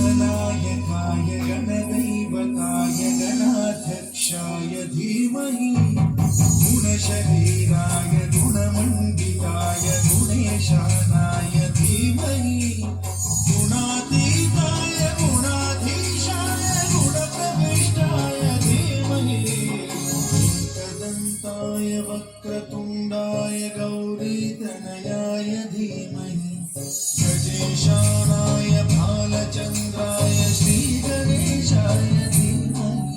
गणनायकाय गणदैवताय गणाध्यक्षाय धीमहि गुणशरीराय गुणमण्डिताय गुणेशानाय धीमहि गुणातीताय गुणाधीशाय गुणप्रविष्टाय धीमहि एकदन्ताय वक्रतुण्डाय गौरीतनयाय धीमहि गजेशानाय भालचन्द्राय श्रीगणेशाय धीमहि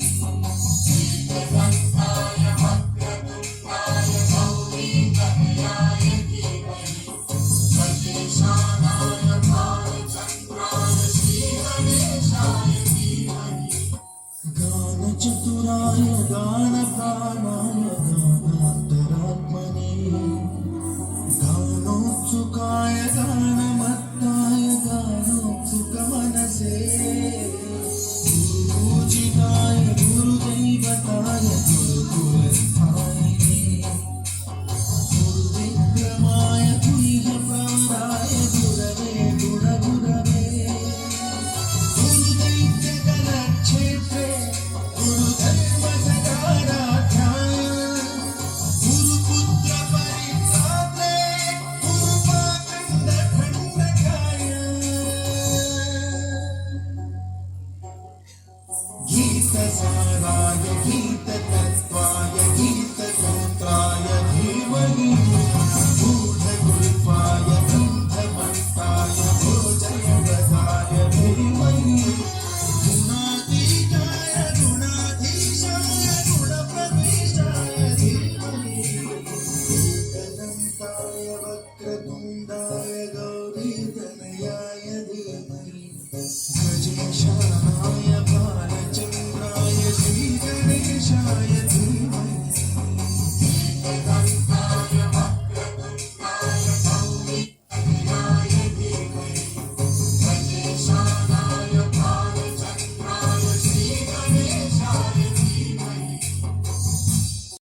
एकदन्ताय वक्रतुण्डाय गौरीतनयाय धीमहि गजेशानाय भालचन्द्राय श्रीगणेशाय धीमहि गानचतुराय गानप्राणाय गानान्तरात्मने गानोत्सुकाय गानमत्ताय गानोत्सुकमनसे गुरुपूजिताय गुरुदैवताय गुरुकुलस्थायिने गुरुविक्रमाय गुह्यप्राणाय गुरवे गुणगुरवे गुरुदैत्यगणक्षेत्रे गुरुधर्मसकाराध्याय गुरुपुत्र परित्रात्रे गुरुपाखण्डखण्डकाय गीतसाराय